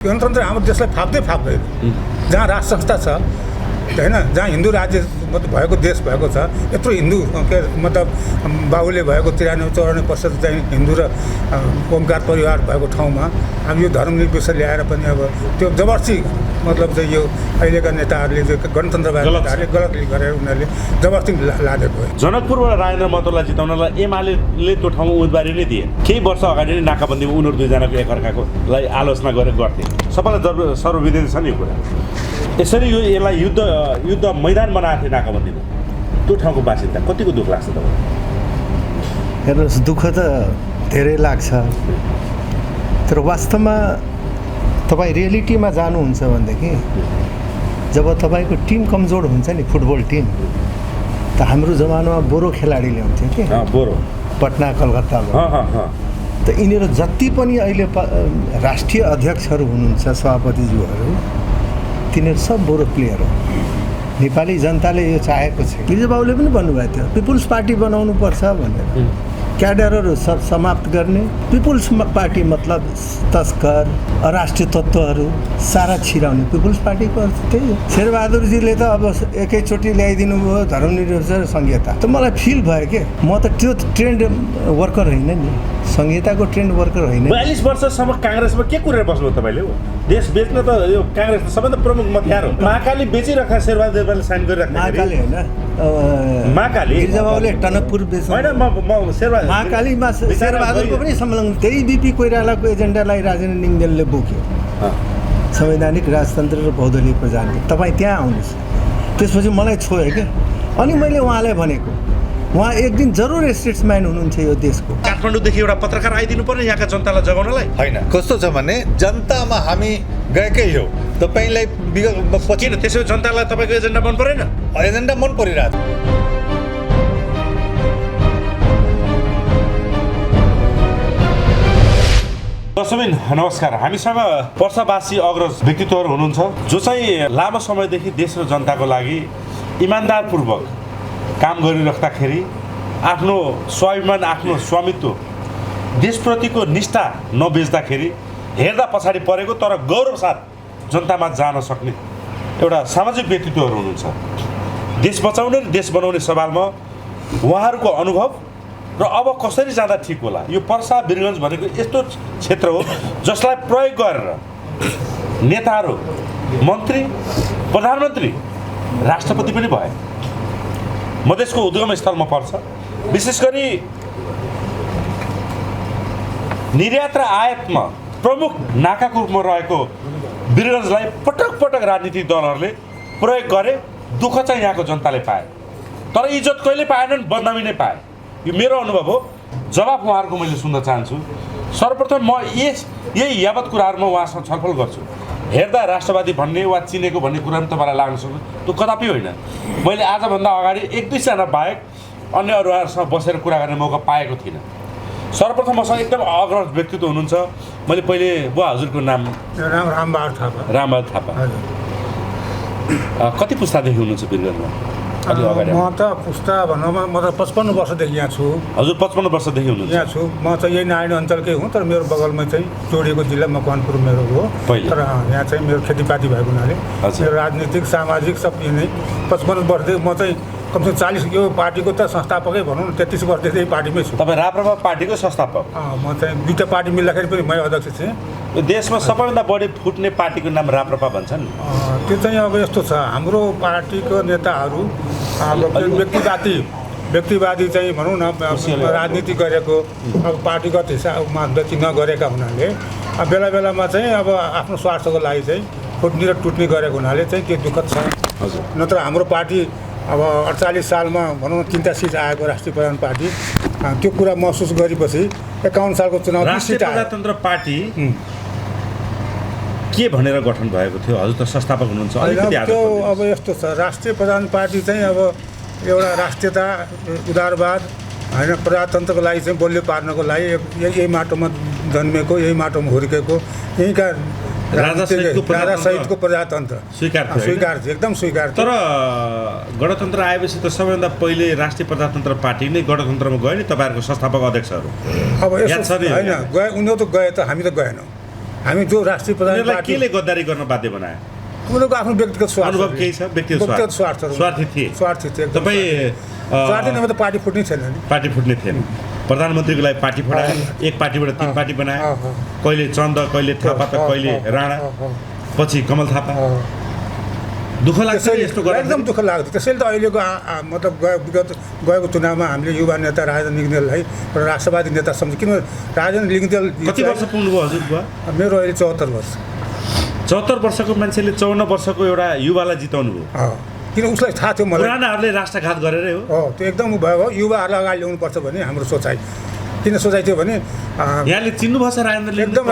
गणतन्त्र हाम्रो देशलाई फाप्दैन जहाँ राज संस्था छ हैन जहाँ हिन्दू राज्य मतलब भएको देश भएको छ यत्रो हिन्दू के मतलब बाहुल्य भएको 93-94% चाहिँ हिन्दू र ओमकार परिवार भएको ठाउँमा अब यो धर्मनिरपेक्ष ल्याएर पनि अब त्यो जबरजस्ती मतलब चाहिँ यो अहिलेका नेताहरूले जो गणतन्त्रवादी नेताहरूले गलत गरेर उनीहरूले जबरजस्ती लादेको हो। जनकपुरबाट राजेन्द्र महतोलाई जिताउनलाई एमाले त्यो ठाउँमा उम्मेदवारी नै दिए। केही वर्ष अगाडि नै नाकाबन्दीमा उनीहरू दुईजनाको एकअर्काकोलाई आलोचना गरेर गर्थे। सबैलाई सर्वविदित छ नि यो कुरा। यसरी यसलाई युद्ध मैदान बनाएको थियो नाकाबन्दीमा। त्यो ठाउँको बासिन्दा कतिको दुःख लाग्छ तपाईँलाई? हेर्नुहोस्, दुःख त धेरै लाग्छ, तर वास्तवमा तपाईँ रियालिटीमा जानुहुन्छ भनेदेखि जब तपाईँको टिम कमजोर हुन्छ नि, फुटबल टिम त हाम्रो जमानामा बोरो खेलाडी ल्याउँथ्यो कि बोरो पटना कलकत्ताबाट। त यिनीहरू जति पनि अहिले राष्ट्रिय अध्यक्षहरू हुनुहुन्छ, सभापतिज्यूहरू, तिनीहरू सब बोरो प्लेयर हो। नेपाली जनताले यो चाहेको छ। गिरिजाबाबुले पनि भन्नुभएको थियो पिपुल्स पार्टी बनाउनु पर्छ भनेर। क्याडरहरू सब समाप्त गर्ने, पिपुल्स पार्टी मतलब तस्कर अराष्ट्रिय तत्त्वहरू सारा छिराउने पिपुल्स पार्टीको अर्थ त्यही हो। शेरबहादुरजीले त अब एकैचोटि ल्याइदिनु भयो धर्मनिरपेक्ष संहिता। त मलाई फिल भयो के म त त्यो ट्रेन्ड वर्कर होइन नि, संहिताको ट्रेन्ड वर्कर होइन। 42 वर्षसम्म काङ्ग्रेसमा के कुरेर बस्नु तपाईँले? हो देश बेच्न त यो काङ्ग्रेस सबैभन्दा प्रमुख मतियार हो। महाकाली बेचिराख्दा शेरबहादुरले साइन गरिराख्दा महाकाली होइन, महाकाली गिरिजाबाबुले टनकपुर बेच्नु होइन। म शेरबहादुर महाकालीमा शेरबहादुरको पनि संलग्न, त्यही बिपी कोइरालाको एजेन्डालाई राजेन्द्र निङदेलले बोक्यो। संवैधानिक राजतन्त्र र बहुदलीय प्रजातन्त्र। तपाईँ त्यहाँ आउनुहोस्। त्यसपछि मलाई छोयो क्या। अनि मैले उहाँलाई भनेको उहाँ एक दिन जरुर स्टेट्सम्यान हुनुहुन्छ यो देशको। काठमाडौँदेखि एउटा पत्रकार आइदिनु पर्ने यहाँका जनतालाई जगाउनलाई। होइन, कस्तो छ भने जनतामा हामी गएकै हो। तपाईँलाई किन त्यसो जनतालाई तपाईँको एजेन्डा मन परेन? एजेन्डा मन परिरहेको छ। दर्शकबिन नमस्कार। हामीसँग पर्सावासी अग्रज व्यक्तित्वहरू हुनुहुन्छ जो चाहिँ लामो समयदेखि देश र जनताको लागि इमान्दारपूर्वक काम गरिराख्दाखेरि आफ्नो स्वाभिमान, आफ्नो स्वामित्व, देशप्रतिको निष्ठा नबेच्दाखेरि हेर्दा पछाडि परेको तर गौरव साथ जनतामा जान सक्ने एउटा सामाजिक व्यक्तित्वहरू हुनुहुन्छ। देश बचाउने र देश बनाउने सवालमा उहाँहरूको अनुभव र अब कसरी जाँदा ठिक होला। यो पर्सा वीरगञ्ज भनेको यस्तो क्षेत्र हो जसलाई प्रयोग गरेर नेताहरू, मन्त्री, प्रधानमन्त्री, राष्ट्रपति पनि भए। मधेसको उद्गम स्थलमा पर्छ। विशेष गरी निर्यात र आयातमा प्रमुख नाकाको रूपमा रहेको वीरगञ्जलाई पटक पटक राजनीतिक दलहरूले प्रयोग गरे। दुःख चाहिँ यहाँको जनताले पाए, तर इज्जत कहिले पाएनन्, बदनामी नै पाए। यो मेरो अनुभव हो। जवाफ उहाँहरूको मैले सुन्न चाहन्छु। सर्वप्रथम म यही यावत कुराहरूमा उहाँसँग छलफल गर्छु। हेर्दा राष्ट्रवादी भन्ने वा चिनेको भन्ने कुरा पनि तपाईँलाई लाग्न सक्छ, त्यो कदापि होइन। मैले आजभन्दा अगाडि 1-2जना बाहेक अन्य अरूहरूसँग बसेर कुरा गर्ने मौका पाएको थिइनँ। सर्वप्रथम मसँग एकदम अग्रज व्यक्तित्व हुनुहुन्छ। मैले पहिले बुवा हजुरको नाम? रामबहादुर थापा। रामबहादुर थापा। कति पुस्तादेखि हुनुहुन्छ वीरगञ्जमा? म त पुस्ता भन्नुमा म त 55 वर्षदेखि यहाँ छु। हजुर 55 वर्षदेखि हुनुहुन्छ यहाँ छु। म चाहिँ यही नारायण अञ्चलकै हुँ, तर मेरो बगलमा चाहिँ जोडिएको जिल्ला मकवानपुर मेरो हो। तर यहाँ चाहिँ मेरो खेतीपाती भएको हुनाले मेरो राजनीतिक सामाजिक सब यही नै 55 वर्षदेखि म चाहिँ कमसेकम 40 यो पार्टीको त संस्थापकै भनौँ न, 33 वर्षदेखि यही पार्टीमै छु। तपाईँ राप्रपा पार्टीको संस्थापक? म चाहिँ दुईवटा पार्टी मिल्दाखेरि पनि मै अध्यक्ष थिएँ। देशमा सबैभन्दा बढी फुट्ने पार्टीको नाम राप्रपा भन्छन्। त्यो चाहिँ अब यस्तो छ, हाम्रो पार्टीको नेताहरू व्यक्तिवादी चाहिँ भनौँ न राजनीति गरेको, अब पार्टीगत हिसाबमा व्यक्ति नगरेका हुनाले बेला बेलामा चाहिँ अब आफ्नो स्वार्थको लागि चाहिँ फुट्ने र टुट्ने गरेको हुनाले चाहिँ त्यो दुःखद छ। हजुर। नत्र हाम्रो पार्टी अब 48 सालमा भनौँ न 3टा सिट आएको राष्ट्रिय प्रधान पार्टी, त्यो कुरा महसुस गरेपछि 51 सालको चुनाव राष्ट्रिय प्रजातन्त्र पार्टी के भनेर गठन भएको थियो? हजुर त संस्थापक हुनुहुन्छ। त्यो अब यस्तो छ, राष्ट्रिय प्रधान पार्टी चाहिँ अब एउटा राष्ट्रियता, उदारवाद होइन, प्रजातन्त्रको लागि चाहिँ बलियो पार्नको लागि यही माटोमा जन्मेको, यही माटोमा हुर्केको, यहीँका राजासहितको प्रजातन्त्र स्वीकार थियो, एकदम स्वीकार थियो। तर गणतन्त्र आएपछि त सबैभन्दा पहिले राष्ट्रिय प्रजातन्त्र पार्टी नै गणतन्त्रमा गयो नि, तपाईँहरूको संस्थापक अध्यक्षहरू। अब यसो होइन, गए उनीहरू त गए, त हामी त गएनौँ। हामी जो राष्ट्रिय प्रधान उनीहरूलाई पार्टी केले गद्दारी गर्न बाध्य बनायो उनीहरूको आफ्नो व्यक्तिगत स्वार्थ अनुभव केही छ व्यक्तिगत स्वार्थहरू स्वार्थी थिए स्वार्थी थिए एकदम तपाईँ स्वार्थी नभए त पार्टी फुट्नै छैन नि पार्टी फुट्ने थिएन प्रधानमन्त्रीको लागि पार्टी फुटाए एक पार्टीबाट तीन पार्टी बनाए कहिले चन्द कहिले थापा त कहिले राणा पछि कमल थापा दुःख लाग्छ यस्तो गर्दा एकदम दुःख लाग्छ त्यसैले त अहिलेको मतलब गएको चुनावमा हामीले युवा नेता राजेन्द्र लिङ्गदेललाई एउटा राष्ट्रवादी नेता सम्झ किन राजेन्द्र लिङ्गदेल कति वर्ष पुग्नुभयो हजुर बुवा मेरो अहिले 74 वर्ष 74 वर्षको मान्छेले 54 वर्षको एउटा युवालाई जिताउनु भयो किन उसलाई थाहा थियो मलाई पुरानाहरूले राष्ट्रघात गरेरै हो त्यो एकदम भयो युवाहरूलाई अगाडि ल्याउनुपर्छ भन्ने हाम्रो सोचाइ किन सोचाइ थियो भने यहाँले चिन्नुभएको छ राजेन्द्र एकदम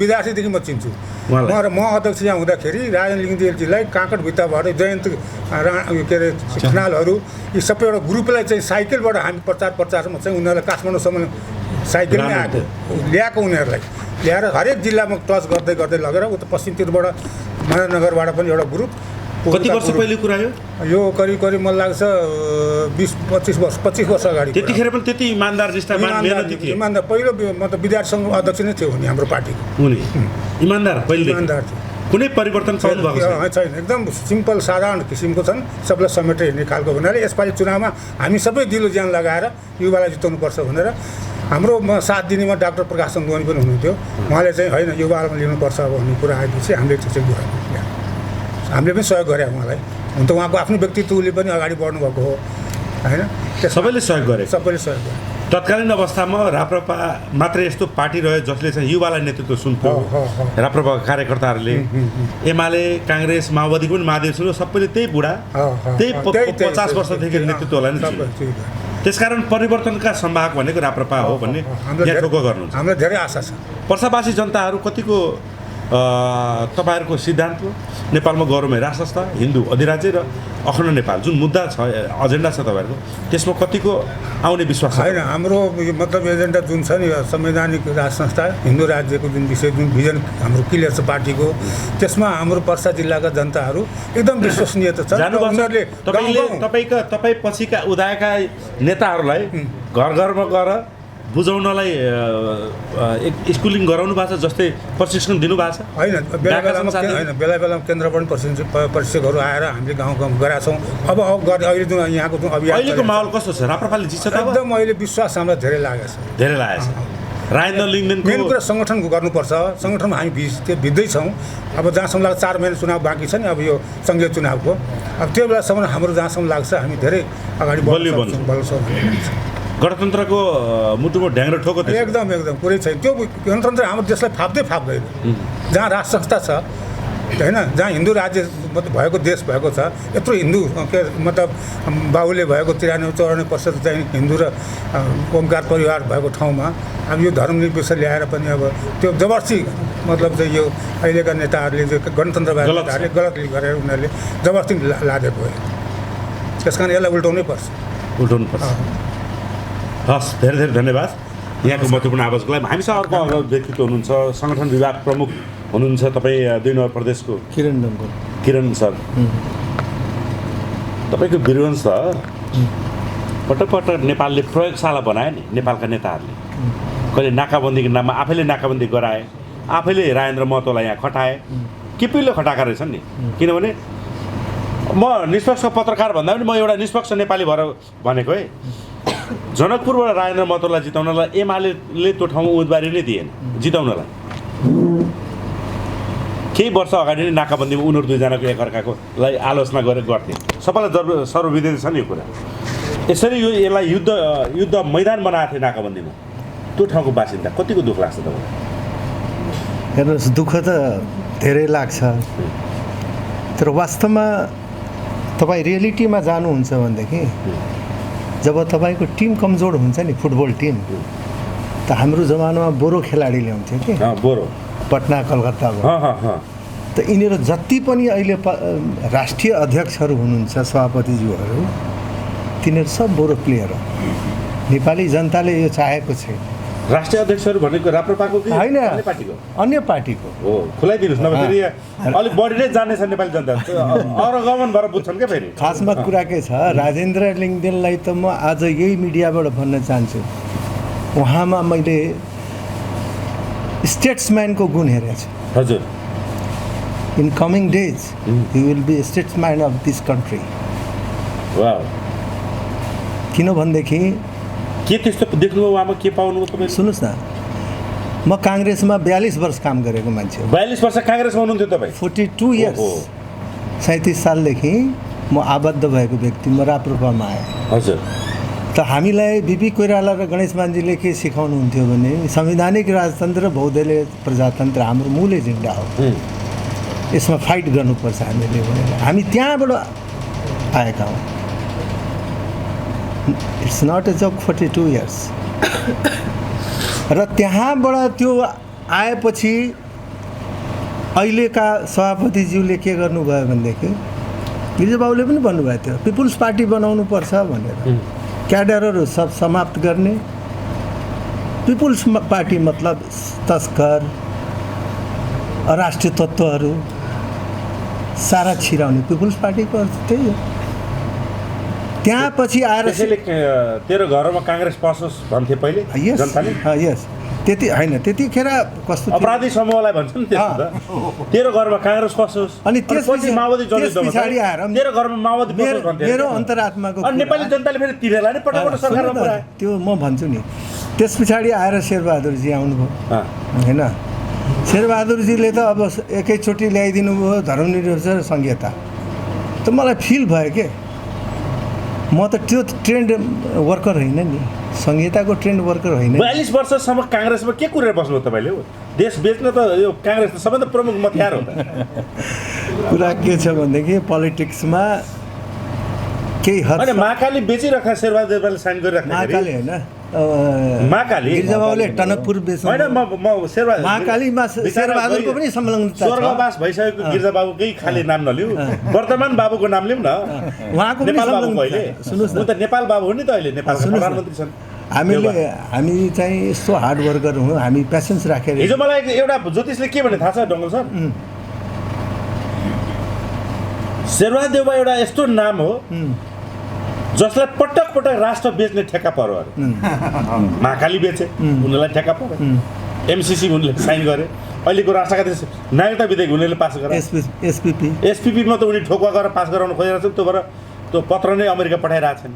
विद्यार्थीदेखि म चिन्छु म अध्यक्ष यहाँ हुँदाखेरि राजेन्द्र लिङ्गदेलजीलाई काँकडभित्ताबाट जयन्त के अरे खनालहरू यी सबै एउटा ग्रुपलाई चाहिँ साइकलबाट हामी प्रचारमा चाहिँ उनीहरूलाई काठमाडौँसम्म साइकलमै आएको ल्याएको उनीहरूलाई ल्याएर हरेक जिल्लामा टच गर्दै गर्दै लगेर उता पश्चिमतिरबाट महानगरबाट पनि एउटा ग्रुप कति वर्ष पहिले कुरा यो करिब मलाई लाग्छ 25 वर्ष अगाडि त्यतिखेर पनि त्यति इमान्दार मेहनती थिए इमान्दार पहिलो मतलब विद्यार्थी सङ्घ अध्यक्ष नै थियो नि हाम्रो पार्टीको उनी इमान्दार पहिले इमान्दार थियो कुनै परिवर्तन पाउनु भएको छैन एकदम सिम्पल साधारण किसिमको छन् सबलाई समेटेर हिँड्ने खालको हुनाले यसपालि चुनावमा हामी सबै दिलो ज्यान लगाएर युवालाई जिताउनुपर्छ भनेर हाम्रो 7 दिनेमा डाक्टर प्रकाश सन्दुवानी पनि हुनुहुन्थ्यो उहाँले चाहिँ होइन युवालाई लिनुपर्छ भन्ने कुरा आएपछि हामीले चाहिँ गराएको हामीले पनि सहयोग गरे उहाँलाई हुन त उहाँको आफ्नो व्यक्तित्वले पनि अगाडि बढ्नुभएको हो होइन सबैले सहयोग गरे गरे तत्कालीन अवस्थामा राप्रपा मात्रै यस्तो पार्टी रह्यो जसले चाहिँ युवालाई नेतृत्व सुन्थ्यो राप्रपा कार्यकर्ताहरूले एमाले काङ्ग्रेस माओवादीको पनि महादेव सुन्यो सबैले त्यही बुढा त्यही 50 वर्षदेखि नेतृत्वलाई नै त्यसकारण परिवर्तनका सम्भावक भनेको राप्रपा हो भन्ने यहाँ ठोको गर्नुहुन्छ हामीलाई धेरै आशा छ पर्सावासी जनताहरू कतिको तपाईँहरूको सिद्धान्त नेपालमा गौरवमय राष्ट्र संस्था हिन्दू अधिराज्य र अखण्ड नेपाल जुन मुद्दा छ एजेन्डा छ तपाईँहरूको त्यसमा कतिको आउने विश्वास होइन हाम्रो मतलब एजेन्डा जुन छ नि संवैधानिक राष्ट्र संस्था हिन्दू राज्यको जुन विषय जुन भिजन हाम्रो क्लियर छ पार्टीको त्यसमा हाम्रो पर्सा जिल्लाका जनताहरू एकदम विश्वसनीय त छ उनीहरूले तपाईँ पछिका उदाएका नेताहरूलाई घर घरमा गएर बुझाउनलाई स्कुलिङ गराउनु भएको छ जस्तै प्रशिक्षण दिनुभएको छ होइन बेला बेलामा केन्द्र पनि प्रशिक्षकहरू आएर हामीले गाउँ गराएको छौँ अब अहिले जुन यहाँको जुन अभियान अहिलेको माहौल कस्तो छ राप्रपाले जित्छ त एकदम अहिले विश्वास हामीलाई धेरै लागेको छ राजेन्द्र लिङ्गदेनको मेन कुरा सङ्गठन गर्नुपर्छ सङ्गठनमा हामी भिज्दैछौँ अब जहाँसम्म लाग्छ 4 महिना चुनाव बाँकी छ नि अब यो सङ्घीय चुनावको अब त्यो बेलासम्म हाम्रो जहाँसम्म लाग्छ हामी धेरै अगाडि बढ्छौँ गणतन्त्रको मुटुमा ढ्याङ्ग्रो ठोको एकदम कुरै छैन त्यो गणतन्त्र हाम्रो देशलाई फाप्दैन जहाँ राष्ट्र संस्था छ होइन जहाँ हिन्दू राज्य भएको देश भएको छ यत्रो हिन्दू के मतलब बाहुल्य भएको 93-94% चाहिँ हिन्दू र ओमकार परिवार भएको ठाउँमा अब यो धर्मनिरपेक्ष ल्याएर पनि अब त्यो जबरजस्ती मतलब चाहिँ यो अहिलेका नेताहरूले जो गणतन्त्रवादी नेताहरूले गलत गरेर उनीहरूले जबरजस्ती लादेको हो त्यस कारण यसलाई उल्टाउनै पर्छ हस् धेरै धेरै धन्यवाद यहाँको महत्त्वपूर्ण आवाजको लागि हामीसँग अर्को अग्रज व्यक्तित्व हुनुहुन्छ सङ्गठन विभाग प्रमुख हुनुहुन्छ तपाईँ 2 नम्बर प्रदेशको किरण सर तपाईँको वीरवंश पटक नेपालले प्रयोगशाला बनायो नि नेपालका नेताहरूले कहिले नाकाबन्दीको नाममा आफैले नाकाबन्दी गराए आफैले राजेन्द्र महतोलाई यहाँ खटाए केपीले खटाएका रहेछन् नि किनभने म निष्पक्ष पत्रकार भन्दा पनि म एउटा निष्पक्ष नेपाली भएर भनेको है जनकपुरबाट राजेन्द्र महतोलाई जिताउनलाई एमाले त्यो ठाउँमा उम्मेदवारी नै दिएन जिताउनलाई केही वर्ष अगाडि नै नाकाबन्दीमा उनीहरू दुईजनाको एकअर्काकोलाई आलोचना गरेर गर्थे सबैलाई सर्वविदित छ नि यो कुरा यसरी यसलाई युद्ध मैदान बनाएको थियो नाकाबन्दीमा त्यो ठाउँको बासिन्दा कतिको दुःख लाग्छ तपाईँलाई हेर्नुहोस् दुःख त धेरै लाग्छ तर वास्तवमा तपाईँ रियालिटीमा जानुहुन्छ भनेदेखि जब तपाईँको टिम कमजोर हुन्छ नि फुटबल टिम त हाम्रो जमानामा बोरो खेलाडी ल्याउँथ्यो कि बोरो पटना कलकत्ताबाट त यिनीहरू जति पनि अहिले राष्ट्रिय अध्यक्षहरू हुनुहुन्छ सभापतिज्यूहरू तिनीहरू सब बोरो प्लेयर हो नेपाली जनताले यो चाहेको छैन राष्ट्रिय अध्यक्षहरू भनेको राप्रपाको कि होइन पार्टीको अन्य पार्टीको हो खुलाइदिनुहोस् न फेरि अलिक बढी नै जान्ने छ नेपाली जनता अरगमन भएर बुझ्छन् क्या फेरि खासमा कुरा के छ राजेन्द्र लिङ्गदेललाई त म आज यही मिडियाबाट भन्न चाहन्छु उहाँमा मैले स्टेट्सम्यानको गुण हेरेको छु हजुर in coming days he will be statesman of this country वाह किनभनेदेखि के त्यस्तो देख्नुभयो उहाँमा के पाउनुभयो तपाईँ सुन्नुहोस् न म काङ्ग्रेसमा 42 वर्ष काम गरेको मान्छे हो 42 वर्ष काङ्ग्रेसमा हुनुहुन्थ्यो तपाईँ 42 इयर्स 37 सालदेखि म आबद्ध भएको व्यक्ति म राप्रपामा आएँ हजुर त हामीलाई बिपी कोइराला र गणेश मान्जीले के सिकाउनुहुन्थ्यो भने संवैधानिक राजतन्त्र बहुदलीय प्रजातन्त्र हाम्रो मूल एजेन्डा हो यसमा फाइट गर्नुपर्छ हामीले भनेर हामी त्यहाँबाट आएका हौँ it's not a job 42 years र त्यहाँबाट त्यो आएपछि अहिलेका सभापतिज्यूले के गर्नुभयो भनेदेखि गिरिजाबाबुले पनि भन्नुभएको थियो पिपुल्स पार्टी बनाउनुपर्छ भनेर क्याडरहरू सब समाप्त गर्ने पिपुल्स पार्टी मतलब तस्कर अराष्ट्रिय तत्त्वहरू सारा छिराउने पिपुल्स पार्टीको अर्थ त्यही हो त्यहाँ पछि आएर त्यसैले तेरो घरमा काङ्ग्रेस पसोस् भन्थे पहिले जनताले यस त्यति होइन त्यतिखेर कस्तो अपराधी समूहलाई भन्छ नि त्यस्तो त तेरो घरमा काङ्ग्रेस पसोस् अनि त्यसपछि माओवादी पछाडि आएर तेरो घरमा माओवादी पसोस् भन्थे मेरो अन्तरात्माको अनि नेपाली जनताले फेरि तिरेलाई नै पटक सरकारमा पुर्यायो त्यो म भन्छु नि त्यस पछाडि आएर शेरबहादुरजी आउनुभयो होइन शेरबहादुरजीले त अब एकैचोटि ल्याइदिनु भयो धर्मनिरपेक्ष संहिता त मलाई फिल भयो के म त त्यो ट्रेन्ड वर्कर होइन नि संहिताको ट्रेन्ड वर्कर होइन 42 वर्षसम्म काङ्ग्रेसमा के कुरेर बस्नु तपाईँले देश बेच्न त यो काङ्ग्रेस त सबैभन्दा प्रमुख हतियार हो त कुरा के छ भनेदेखि पोलिटिक्समा केही हद अनि महाकाली बेचिराख्दा शेरबहादुरले साइन गरिराख्दा महाकाली होइन महाकाली गिरिजाबाबुले टनकपुर बेच्नु होइन म शेरबहादुर महाकालीमा शेरबहादुरको पनि संलग्नता छ स्वर्गवास भइसकेको गिरिजाबाबुकै खाली नाम नलिऊ वर्तमान बाबुको नाम लिउँ न उहाँको पनि नेपाल बाबु संलग्नता अहिले सुन्नुहोस् न त नेपाल बाबु हो नि त अहिले नेपालको प्रधानमन्त्री छन् हामी चाहिँ यस्तो हार्ड वर्कर हौँ हामी पेसेन्स राखेर हिजो मलाई एउटा ज्योतिषले के भने थाहा छ डङ्गल सर शेरबहादेवमा एउटा यस्तो नाम हो जसलाई पटक पटक राष्ट्र बेच्ने ठेक्का पर्यो अरे महाकाली बेचे उनीहरूलाई ठेक्का पर्यो एमसिसी उनले साइन गरे अहिलेको राष्ट्रका नागरिकता विधेयक उनीहरूले पास गरे एसपिपीमा त उनी ठोकुवा गरेर पास गराउन खोजिरहेको छ त्यो भएर त्यो पत्र नै अमेरिका पठाइरहेको छन्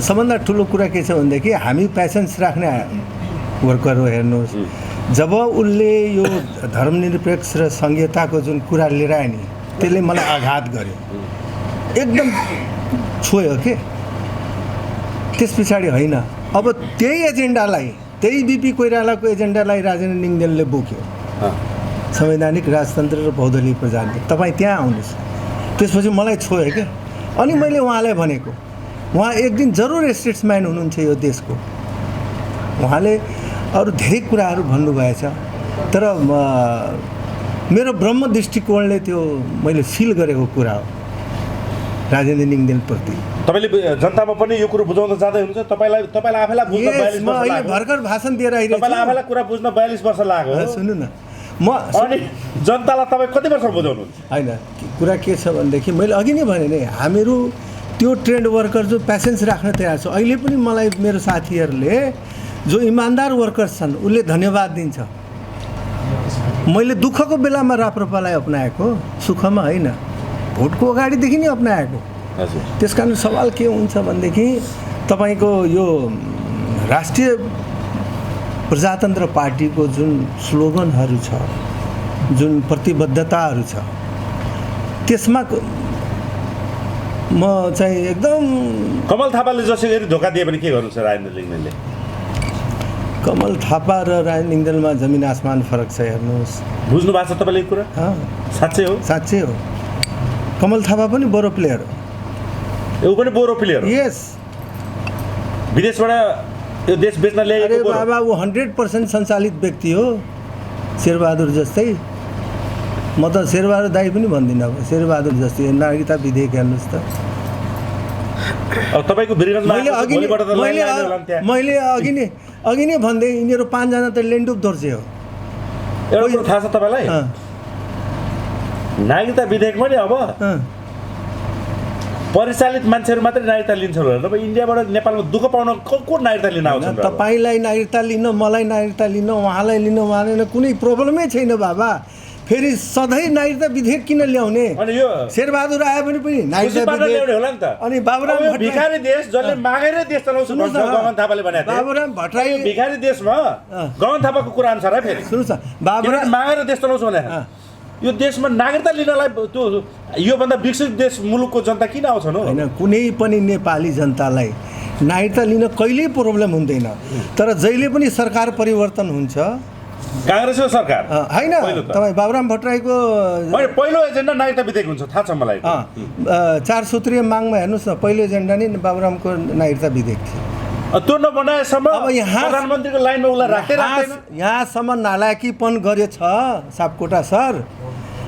सबभन्दा ठुलो कुरा के छ भनेदेखि हामी पेसेन्स राख्ने वर्कर हो हेर्नुहोस् जब उसले यो धर्मनिरपेक्ष र संहिताको जुन कुरा लिएर आयो नि त्यसले मलाई आघात गर्यो एकदम छोयो के त्यस पछाडि होइन अब त्यही एजेन्डालाई त्यही बिपी कोइरालाको एजेन्डालाई राजेन्द्र निङदेनले बोक्यो संवैधानिक राजतन्त्र र बहुदलीय प्रजातन्त्र तपाईँ त्यहाँ आउनुहोस् त्यसपछि मलाई छोयो क्या अनि मैले उहाँलाई भनेको उहाँ एक दिन जरुर स्टेट्सम्यान हुनुहुन्छ यो देशको उहाँले अरू धेरै कुराहरू भन्नुभएछ तर मेरो ब्रह्म दृष्टिकोणले त्यो मैले फिल गरेको कुरा हो राजेन्द्र निङदेनप्रति तपाईँले जनतामा पनि यो कुरो बुझाउन जाँदै हुनुहुन्छ तपाईँलाई आफैलाई बुझ्न 42 वर्ष लाग्यो भर्खर भाषण दिएर आइरहेको तपाईँलाई आफैलाई कुरा बुझ्न 42 वर्ष लाग्यो सुन्नु न अनि जनतालाई तपाईँ कति वर्ष बुझाउनुहुन्छ होइन कुरा के छ भनेदेखि मैले अघि नै भने नि हामीहरू त्यो ट्रेन्ड वर्कर जो पेसेन्स राख्न तयार छ अहिले पनि मलाई मेरो साथीहरूले जो इमान्दार वर्कर्स छन् उसले धन्यवाद दिन्छ मैले दुःखको बेलामा राप्रपालाई अपनाएको सुखमा होइन भोटको अगाडिदेखि नै अपनाएको त्यस कारण सवाल के हुन्छ भनेदेखि तपाईँको यो राष्ट्रिय प्रजातन्त्र पार्टीको जुन स्लोगनहरू छ जुन प्रतिबद्धताहरू छ त्यसमा म चाहिँ एकदम कमल थापाले जसै गरी धोका दिए पनि के गर्नु छ राजेन्द्र लिङ्गदेनले कमल थापा र राजेन्द्र लिङ्गदेनमा जमिन आसमान फरक छ हेर्नुहोस् बुझ्नु भएको छ तपाईँले कुरा साँच्चै हो साँच्चै हो कमल थापा पनि बोरो प्लेयर हो ऊ पनि बोरो प्लेयर यस विदेशबाट यो देश बेच्न ल्याएको बाबा ऊ 100% सञ्चालित व्यक्ति हो शेरबहादुर जस्तै म त शेरबहादुर दाई पनि भन्दिनँ अब शेरबहादुर जस्तै नागरिकता विधेयक हेर्नुहोस् त अब तपाईँको मैले अघि नै भन्दै यिनीहरू 5 जना त लेन्डुप दोर्जे हो एउटा कुरो थाहा छ तपाईँलाई नागरिकता विधेयकमा नि अब परिचालित मान्छेहरू मात्रै नागरिकता लिन्छन् होला अब इन्डियाबाट नेपालमा दुःख पाउन को नागरिकता लिन आउँछन् र अब? तपाईँलाई नागरिकता लिन, मलाई नागरिकता लिन, उहाँलाई लिन, उहाँलाई कुनै प्रब्लमै छैन बाबा। फेरि सधैँ नागरिकता विधेयक किन ल्याउने? अनि यो शेरबहादुर आयो भने पनि नागरिकता खुसी पार्न ल्याउने विधेयक। होला नि त। अनि बाबुराम अब यो भट्टराई भिखारी देश जसले मागेरै देश चलाउँछु भन्छ गगन थापाले भनेको थियो। बाबुराम भट्टराई यो भिखारी देशमा गगन थापाको कुरा अनुसार है फेरि सुन्नुहोस् न, किनभने बाबुराम मागेर देश चलाउँछु भने यो देशमा नागरिकता लिनलाई त्यो योभन्दा विकसित देश मुलुकको जनता किन आउँछन् हो? होइन, कुनै पनि नेपाली जनतालाई नागरिकता लिन कहिल्यै प्रब्लम हुँदैन। तर जहिले पनि सरकार परिवर्तन हुन्छ काङ्ग्रेसको सरकार होइन। पहिलो त। तपाईँ बाबुराम भट्टराईको होइन, पहिलो एजेन्डा नागरिकता विधेयक हुन्छ थाहा छ मलाई। 4 सूत्रीय मागमा हेर्नुहोस् न, पहिलो एजेन्डा नै बाबुरामको नागरिकता विधेयक थियो। त्यो नबनाएसम्म अब यहाँ प्रधानमन्त्रीको लाइनमा उसलाई राख्दै राख्दैन। यहाँसम्म नालायकीपन गरेछ सापकोटा सर।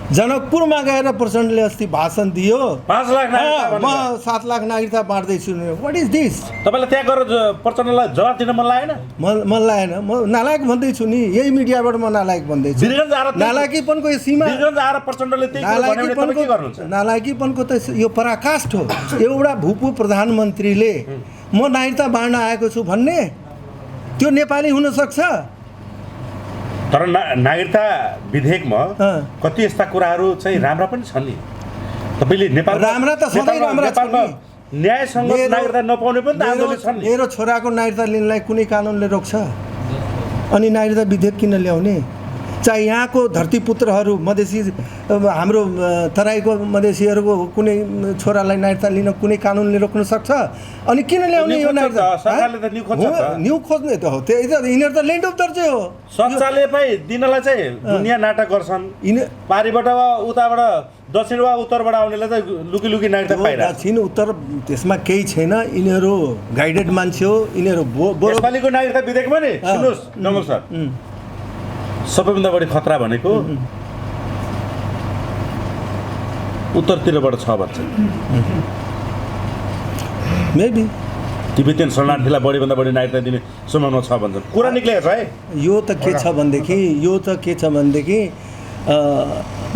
जनकपुरमा गएर प्रचण्डले अस्ति भाषण दियो, 5 लाख नागरिकता म भनेर। 7 लाख नागरिकता बाँड्दैछु। What is this? तपाईँलाई त्यहाँ गएर प्रचण्डलाई जवाब दिन मन लागेन? मन लागेन। म नालायक भन्दैछु नि, यही मिडियाबाट म नालायक भन्दैछु। वीरगञ्ज आएर नालायकीपनको यो सीमा, वीरगञ्ज आएर प्रचण्डले त्यही कुरा भन्यो भने तपाईँ के गर्नुहुन्छ? नालायकीपनको त यो पराकाष्ठ हो। एउटा भूपू प्रधानमन्त्रीले म नागरिकता बाँड्न आएको छु भन्ने, त्यो नेपाली हुन सक्छ? तर नागरिकता विधेयकमा कति यस्ता कुराहरू चाहिँ राम्रा पनि छन् नि। तपाईँले नेपाल राम्रा त सधैँ राम्रा छन् नि। न्यायसँग नागरिकता नपाउने पनि त आन्दोलन छन् नि। मेरो छोराको नागरिकता लिनलाई कुनै कानुनले रोक्छ? अनि नागरिकता विधेयक किन ल्याउने? चाहे यहाँको धरतीपुत्रहरू मधेसी, हाम्रो तराईको मधेसीहरूको कुनै छोरालाई नागरिकता लिन कुनै कानुनले रोक्न सक्छ? अनि किन ल्याउने यो नागरिकता? सरकारले त न्यू खोज्छ त। न्यू खोज्ने त हो, त्यही त। यिनीहरू त ल्यान्ड अफ दर्जै हो। सच्चाले पै दिनलाई चाहिँ दुनियाँ नाटक गर्छन्। पारिबाट वा उताबाट दक्षिण वा उत्तरबाट आउनेलाई चाहिँ लुकी लुकी नागरिकता पाइरहेको छ। दक्षिण उत्तर त्यसमा केही छैन। यिनीहरू गाइडेड मान्छे हो। यिनीहरू यसपालिको नागरिकता विधेयकमा नि सुन्नुहोस् नमल सर, सबैभन्दा बढी खतरा भनेको उत्तरतिरबाट छ भन्छ। मेबी तिब्बतीयन शरणार्थीलाई बढीभन्दा बढी नागरिकता दिने सम्भावना छ भन्छन्। कुरा निक्लेको छ है। यो त के छ भनेदेखि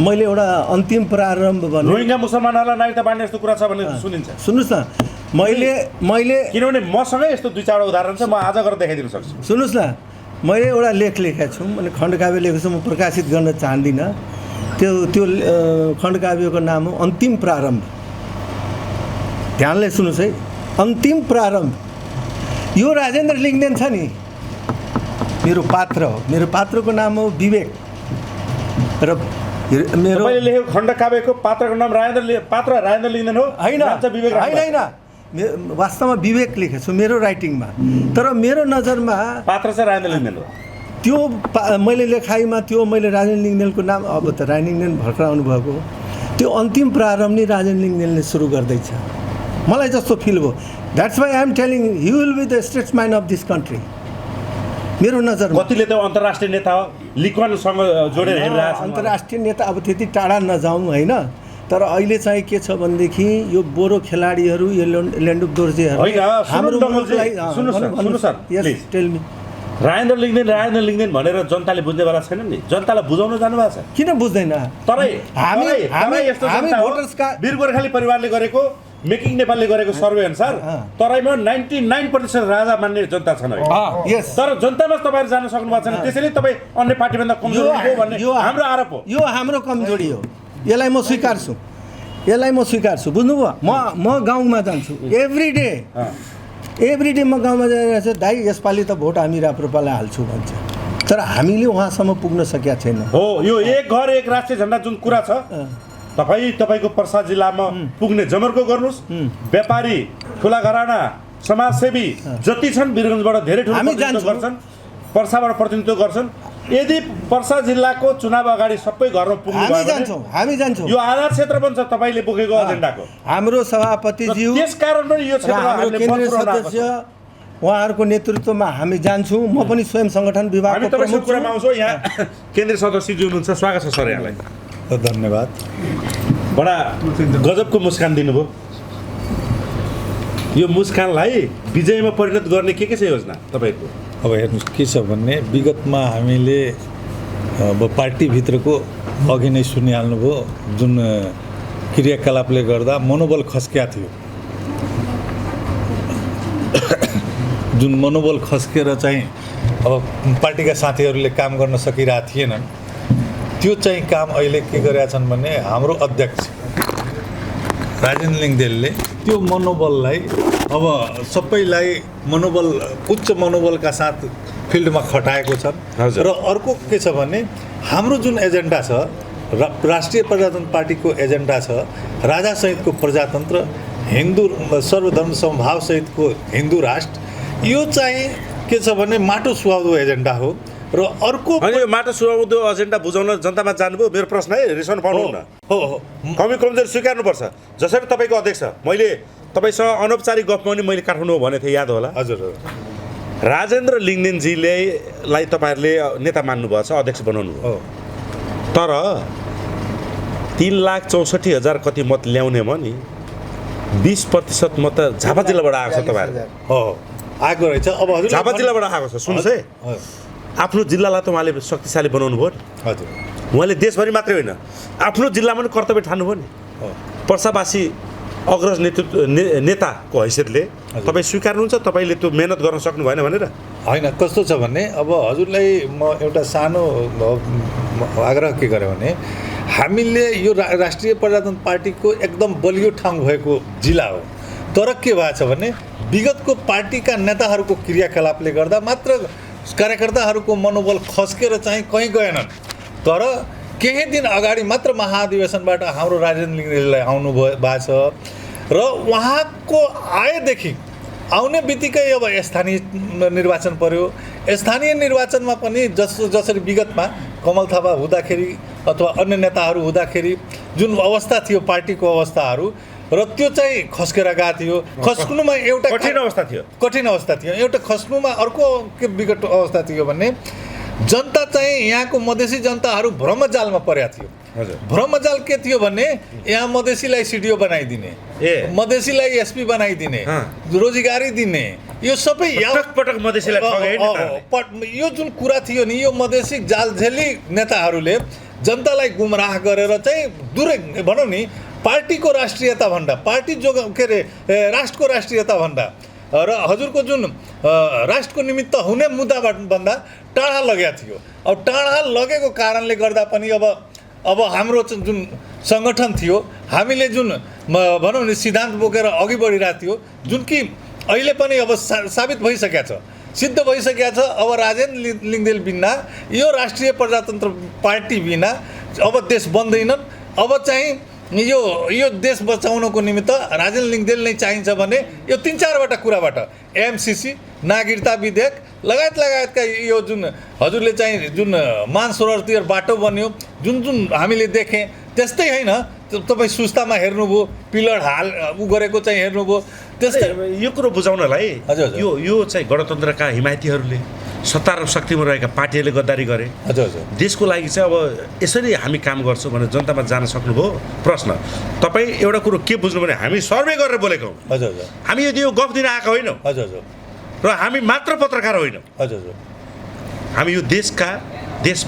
मैले एउटा अन्तिम प्रारम्भ भने रोहिङ्गा मुसलमानहरूलाई नागरिकता बाँड्ने यस्तो कुरा छ भन्ने सुनिन्छ। सुन्नुहोस् न, मैले किनभने मसँगै यस्तो 2-4 उदाहरण छ, म आज गरेर देखाइदिन सक्छु। सुन्नुहोस् न, मैले एउटा लेख लेखेको छु, मैले खण्डकाव्य लेखेको छु, म प्रकाशित गर्न चाहदिनँ। त्यो खण्डकाव्यको नाम हो अन्तिम प्रारम्भ। ध्यानले सुन्नुहोस् है, अन्तिम प्रारम्भ। यो राजेन्द्र लिङ्गदेन छ नि, मेरो पात्र हो। मेरो पात्रको नाम हो विवेक। र मेरो तपाईँले लेखेको खण्डकाव्यको पात्रको नाम राजेन्द्र लिङ्गदेन हो? होइन, वास्तवमा विवेक लेखेको छु मेरो राइटिङमा। तर मेरो नजरमा पात्र चाहिँ राजेन्द्र लिङ्गदेन हो। त्यो मैले लेखाइमा त्यो मैले राजेन्द्र लिङ्गदेनको नाम, अब त राजेन्द्र लिङ्गदेन भर्खर आउनुभएको हो, त्यो अन्तिम प्रारम्भ नै राजेन्द्र लिङ्गदेनले सुरु गर्दैछ, मलाई जस्तो फिल भयो। That's why I am telling he will be the statesman of this country मेरो नजरमा। कतिले त अन्तर्राष्ट्रिय नेता हो, लिक्वानसँग जोडेर हेरिरहेको छ। अन्तर्राष्ट्रिय नेता अब त्यति टाढा नजाउँ होइन। तर अहिले चाहिँ के छ भनेदेखि यो बोरो खेलाडीहरू, यो ल्यान्डुप दोर्जेहरू हाम्रो मुलुकलाई राजेन्द्र लिङ्गदेन भनेर जनताले बुझ्नेवाला छैन नि। जनतालाई बुझाउन जानुभएको छ। किन बुझ्दैन? वीर गोर्खाली परिवारले गरेको, मेकिङ नेपालले गरेको सर्वे अनुसार तराईमा 99% राजा मान्ने जनता छन्। तर जनतामा तपाईँहरू जान सक्नु भएको छैन। त्यसैले तपाईँ अन्य पार्टीभन्दा कमजोर हो भन्ने हाम्रो आरोप हो। यो हाम्रो कमजोरी हो। यसलाई म स्वीकार्छु, बुझ्नुभयो? म गाउँमा जान्छु एभ्री डे म गाउँमा जाइरहेको छु। दाइ यसपालि त भोट हामी राप्रपालाई हाल्छु भन्छ, तर हामीले उहाँसम्म पुग्न सकेका छैन। हो, यो एक घर एक राष्ट्रिय झन्डा जुन कुरा छ, तपाईँको पर्सा जिल्लामा पुग्ने जमर्को गर्नुहोस्। व्यापारी, ठुला घराना, समाजसेवी जति छन् वीरगञ्जबाट धेरै ठुलो प्रतिनिधित्व गर्छन्, पर्साबाट प्रतिनिधित्व गर्छन्। यदि पर्सा जिल्लाको चुनाव अगाडि सबै घरमा पुग्नु भयो भने हामी जान्छौँ। यो आधार क्षेत्र बन्छ तपाईँले बोकेको एजेन्डाको। हाम्रो सभापतिज्यू, त्यसकारण पनि यो क्षेत्रमा केन्द्रीय सदस्य उहाँहरूको नेतृत्वमा हामी जान्छौँ। म पनि स्वयं सङ्गठन विभागको प्रमुख कुरामा आउँछु। यहाँ केन्द्रीय सदस्यज्यू हुनुहुन्छ, स्वागत छ सर यहाँलाई। धन्यवाद। बडा गजबको मुस्कान दिनुभयो। यो मुस्कानलाई विजयमा परिणत गर्ने के छ योजना तपाईँको? अब हेर्नुहोस् के छ भन्ने, विगतमा हामीले अब पार्टीभित्रको अघि नै सुनिहाल्नुभयो जुन क्रियाकलापले गर्दा मनोबल खस्किया थियो। जुन मनोबल खस्केर चाहिँ अब पार्टीका साथीहरूले काम गर्न सकिरहेका थिएनन्, त्यो चाहिँ काम अहिले के गरेका छन् भने हाम्रो अध्यक्ष राजेन्द्र लिङदेलले त्यो मनोबललाई अब सबैलाई उच्च मनोबलका साथ फिल्डमा खटाएको छन्। हजुर। र अर्को के छ भने हाम्रो जुन एजेन्डा छ, राष्ट्रिय प्रजातन्त्र पार्टीको एजेन्डा छ, राजासहितको प्रजातन्त्र, हिन्दू सर्वधर्म समभावसहितको हिन्दू राष्ट्र, यो चाहिँ के छ भने माटो सुहाउँदो एजेन्डा हो। र अर्को अनि यो माटो सुहाउँदो एजेन्डा बुझाउन जनतामा जानुभयो। मेरो प्रश्न है, रिसाउनु पाउनुहुन्न। हो कमी कमजोरी स्वीकार्नुपर्छ। जसरी तपाईँको अध्यक्ष, मैले तपाईँसँग अनौपचारिक गफमा पनि मैले काठमाडौँमा भनेको थिएँ, याद होला? हजुर। राजेन्द्र लिङदेनजीलाई तपाईँहरूले नेता मान्नुभएको छ, अध्यक्ष बनाउनु भयो। हो तर 3,64,000 कति मत ल्याउनेमा नि 20% मत झापा जिल्लाबाट आएको छ। तपाईँहरू हो आएको रहेछ। अब हजुर झापा जिल्लाबाट आएको छ। सुन्नुहोस् है, आफ्नो जिल्लालाई त उहाँले शक्तिशाली बनाउनु भयो नि। हजुर। उहाँले देशभरि मात्रै होइन, आफ्नो जिल्लामा पनि कर्तव्य ठान्नुभयो नि। पर्सावासी अग्रज नेताको हैसियतले तपाईँ स्वीकार्नुहुन्छ तपाईँले त्यो मेहनत गर्न सक्नु भएन भनेर? होइन, कस्तो छ भने अब हजुरलाई म एउटा सानो आग्रह के गरेँ भने हामीले यो राष्ट्रिय प्रजातन्त्र पार्टीको एकदम बलियो ठाउँ भएको जिल्ला हो। तर के भएको छ भने विगतको पार्टीका नेताहरूको क्रियाकलापले गर्दा मात्र कार्यकर्ताहरूको मनोबल खस्केर चाहिँ कहीँ गएनन्। तर केही दिन अगाडि मात्र महाधिवेशनबाट हाम्रो राजेन्द्र लिङदेललाई आउनु भएको छ र उहाँको आएदेखि आउने बित्तिकै अब स्थानीय निर्वाचन पर्यो। स्थानीय निर्वाचनमा पनि जसरी विगतमा कमल थापा हुँदाखेरि अथवा अन्य नेताहरू हुँदाखेरि जुन अवस्था थियो पार्टीको अवस्थाहरू, र त्यो चाहिँ खस्केर गएको थियो। खस्नुमा एउटा कठिन अवस्था थियो। एउटा खस्नुमा अर्को के विकट अवस्था थियो भने जनता चाहिँ यहाँको मधेसी जनताहरू भ्रमजालमा परेका थियो। भ्रमजाल के थियो भने यहाँ मधेसीलाई सिडिओ बनाइदिने, मधेसीलाई एसपी बनाइदिने, रोजगारी दिने, यो सबै पटक मधेसीलाई यो जुन कुरा थियो नि, यो मधेसी जालझेली नेताहरूले जनतालाई गुमराह गरेर चाहिँ दूरै भनौँ नि पार्टीको राष्ट्रियता भन्दा, पार्टी जो के अरे राष्ट्रको राष्ट्रियता भन्दा र हजुरको जुन राष्ट्रको निमित्त हुने मुद्दाबाट भन्दा टाढा लगेको थियो। अब टाढा लगेको कारणले गर्दा पनि अब हाम्रो जुन सङ्गठन थियो, हामीले जुन भनौँ नि सिद्धान्त बोकेर अघि बढिरहेको थियो, जुन कि अहिले पनि अब साबित भइसकेको छ, सिद्ध भइसकेको छ। अब राजेन्द्र लिङदेल बिना, यो राष्ट्रिय प्रजातन्त्र पार्टी बिना अब देश बन्दैनन्। अब चाहिँ यो देश बचाउनको निमित्त राजेन्द्र लिङदेल नै चाहिन्छ भने यो 3-4वटा कुराबाट एमसिसी, नागरिकता विधेयक लगायतका यो जुन हजुरले चाहिँ जुन मानसरोवरतिर बाटो बन्यो, जुन हामीले देखेँ त्यस्तै होइन। तपाईँ सुस्तामा हेर्नुभयो, पिलर हाल गरेको चाहिँ हेर्नुभयो, त्यस्तै। यो कुरो बुझाउनलाई हजुर यो चाहिँ गणतन्त्रका हिमायतीहरूले, सत्ता र शक्तिमा रहेका पार्टीहरूले गद्दारी गरे। हजुर। देशको लागि चाहिँ अब यसरी हामी काम गर्छौँ भने जनतामा जान सक्नुभयो? प्रश्न तपाईँ एउटा कुरो के बुझ्नु भने हामी सर्वे गरेर बोलेको हौँ। हजुर। हामी यो गफ दिन आएका होइनौँ। हजुर। र हामी मात्र पत्रकार होइनौँ। हजुर। हामी यो देश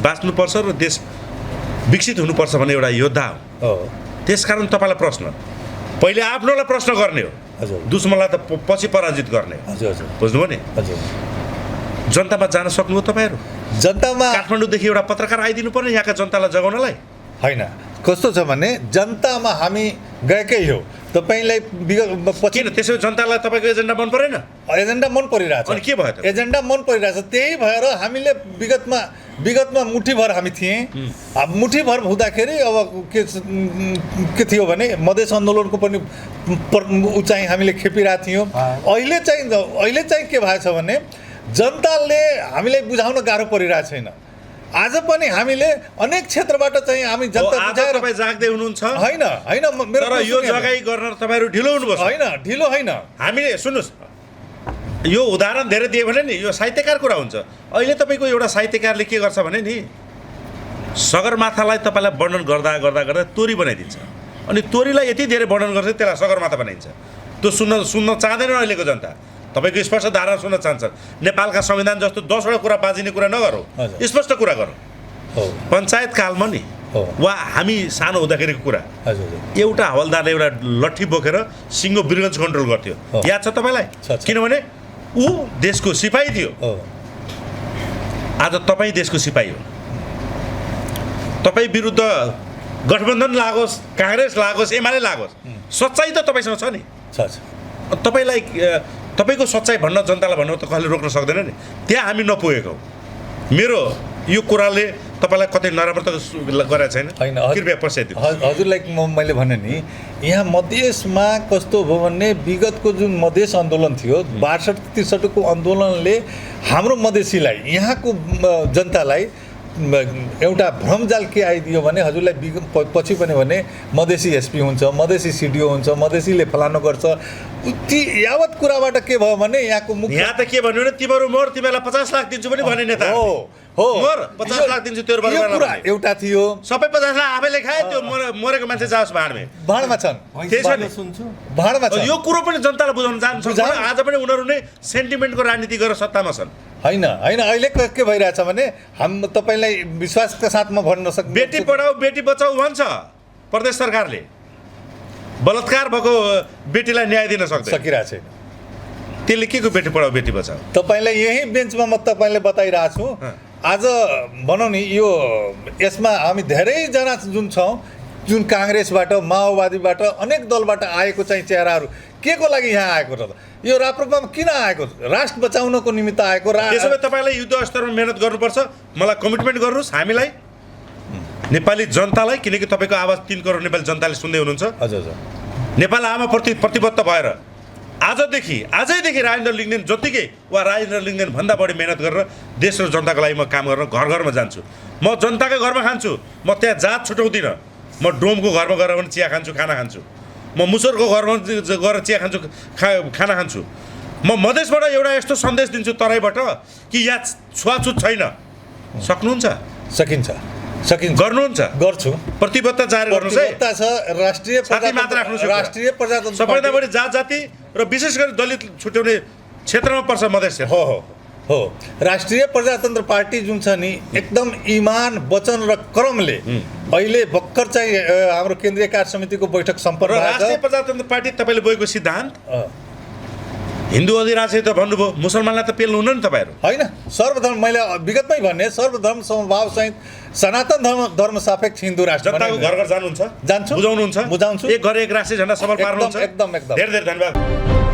बाँच्नुपर्छ र देश विकसित हुनुपर्छ भन्ने एउटा योद्धा हो। त्यसकारण तपाईँलाई प्रश्न पहिले आफ्नोलाई प्रश्न गर्ने हो। हजुर। दुश्मनलाई त पछि पराजित गर्ने हो। हजुर। बुझ्नुभयो नि? हजुर। जनतामा जान सक्नुभयो तपाईँहरू? जनतामा काठमाडौँदेखि एउटा पत्रकार आइदिनु पर्ने यहाँका जनतालाई जगाउनलाई? होइन, कस्तो छ भने जनतामा हामी गएकै हो। तपाईँलाई किन त्यसो जनतालाई तपाईँको एजेन्डा मन परेन? एजेन्डा मन परिरहेछ। अनि के भयो त? एजेन्डा मन परिरहेछ। त्यही भएर हामीले विगतमा मुठीभर हामी थियौँ। मुठीभर हुँदाखेरि अब के थियो भने मधेस आन्दोलनको पनि उचाइ हामीले खेपिरहेको थियौँ। अहिले चाहिँ के भएको छ भने जनताले हामीलाई बुझाउन गाह्रो परिरहेको छैन। आज पनि हामीले अनेक क्षेत्रबाट चाहिँ हामी जनता बुझाएर तपाईँ जाग्दै हुनुहुन्छ। होइन तर यो जगाई गर्न तपाईँहरू ढिलो हुनुभयो। होइन, ढिलो होइन। हामीले सुन्नुहोस्, यो उदाहरण धेरै दियो भने नि यो साहित्यकार कुरा हुन्छ। अहिले तपाईँको एउटा साहित्यकारले के गर्छ भने नि सगरमाथालाई तपाईँलाई वर्णन गर्दा तोरी बनाइदिन्छ, अनि तोरीलाई यति धेरै वर्णन गर्छ त्यसलाई सगरमाथा बनाइन्छ। त्यो सुन्न चाहँदैन अहिलेको जनता। तपाईँको स्पष्ट धारणा सुन्न चाहन्छ। नेपालका संविधान जस्तो 10वटा कुरा बाजिने कुरा नगरौँ, स्पष्ट कुरा गरौँ। पञ्चायत कालमा नि हो। वा हामी सानो हुँदाखेरिको कुरा हजुर हजुर एउटा हवलदारले एउटा लट्ठी बोकेर सिङ्गो वीरगञ्ज कन्ट्रोल गर्थ्यो हो। याद छ तपाईँलाई छ। किनभने ऊ देशको सिपाही थियो हो आज तपाईँ देशको सिपाही हो तपाईँ विरुद्ध गठबन्धन लागोस् काङ्ग्रेस लागोस् एमाले लागोस् सच्चाइ त तपाईँसँग छ नि छ तपाईँलाई तपाईँको सच्चाइ भन्न जनतालाई भन्नु त कसैले रोक्न सक्दैन नि त्यहाँ हामी नपुगेको मेरो यो कुराले तपाईँलाई कतै नराम्रो त गरेको छैन होइन कृपया पश्चात हजुरलाई मैले भने नि यहाँ मधेसमा कस्तो भयो भने विगतको जुन मधेस आन्दोलन थियो 62-63 को आन्दोलनले हाम्रो मधेसीलाई यहाँको जनतालाई एउटा भ्रमजाल के आइदियो भने हजुरलाई पछि पनि भने मधेसी एसपी हुन्छ मधेसी सिडिओ हुन्छ मधेसीले फलानु गर्छ ती यावत कुराबाट के भयो भने यहाँको मुख्य यहाँ त के भन्नु भने तिमीहरू मोर तिमीलाई 50 लाख दिन्छु पनि भने नेता हो हो मोर 50 लाख दिन्छु तेरो यो बराबर कुरा एउटा थियो सबै 50 लाख आफैले खाए त्यो मरेको मान्छे जाओस् भाँडमा छन् त्यही छ नि भाँडमा छन् यो कुरो पनि जनतालाई बुझाउन जान्छ आज पनि उनीहरू नै सेन्टिमेन्टको राजनीति गरेर सत्तामा छन् होइन होइन अहिले के भइरहेछ भने हम तपाईँलाई विश्वासका साथमा भन्न सक्छ बेटी पढाऊ बेटी बचाऊ भन्छ प्रदेश सरकारले बलात्कार भएको बेटीलाई न्याय दिन सकिरहेको छैन त्यसले के को बेटी पढाऊ बेटी बचाऊ तपाईँलाई यही बेन्चमा म तपाईँलाई बताइरहेको छु आज भनौँ नि यो यसमा हामी धेरैजना जुन छौँ जुन काङ्ग्रेसबाट माओवादीबाट अनेक दलबाट आएको चाहिँ चेहराहरू के को लागि यहाँ आएको र यो राप्रपामा किन आएको राष्ट्र बचाउनको निमित्त आएको त्यसो भए तपाईँलाई युद्ध स्तरमा मेहनत गर्नुपर्छ मलाई कमिटमेन्ट गर्नुहोस् हामीलाई नेपाली जनतालाई किनकि तपाईँको आवाज 3 करोड नेपाली जनताले सुन्दै हुनुहुन्छ हजुर हजुर नेपाल आमाप्रति प्रतिबद्ध भएर आजैदेखि राजेन्द्र लिङ्गदेन जतिकै वा राजेन्द्र लिङ्गदेन भन्दा बढी मेहनत गरेर देश र जनताको लागि म काम गरेर घर घरमा जान्छु म जनताकै घरमा खान्छु म त्यहाँ जात छुटाउँदिनँ म डोमको घरमा गएर पनि चिया खान्छु खाना खान्छु म मुसुरको घरमा गएर चिया खान्छु खाना खान्छु म मधेसबाट एउटा यस्तो सन्देश दिन्छु तराईबाट कि यहाँ छुवाछुत छैन सक्नुहुन्छ सकिन्छ गर्नुहुन्छ गर्छु प्रतिबद्धता जारी गर्नुहोस् है छ राष्ट्रिय साथी मात्र राख्नुहोस् राष्ट्रिय प्रजातन्त्र सबैभन्दा बढी जात जाति र विशेष गरी दलित छुट्याउने क्षेत्रमा पर्छ मधेस क्षेत्र हो राष्ट्रिय प्रजातन्त्र पार्टी जुन छ नि एकदम इमान वचन र क्रमले अहिले भर्खर चाहिँ हाम्रो केन्द्रीय कार्य समितिको बैठक सम्पन्न भएको छ राष्ट्रिय प्रजातन्त्र पार्टी तपाईँले बोकेको सिद्धान्त हिन्दू अधिराज्य त भन्नुभयो मुसलमानलाई त पेल्नु हुन्न नि तपाईँहरू होइन सर्वधर्म मैले विगतमै भने सर्वधर्म समभाव सहित सनातन धर्म सापेक्ष हिन्दू राष्ट्र जनताको घर घर जानुहुन्छ जान्छु बुझाउनुहुन्छ बुझाउँछु एक घर एक राष्ट्रिय झण्डा सफल पार्नुहुन्छ एकदम धेरै धेरै धन्यवाद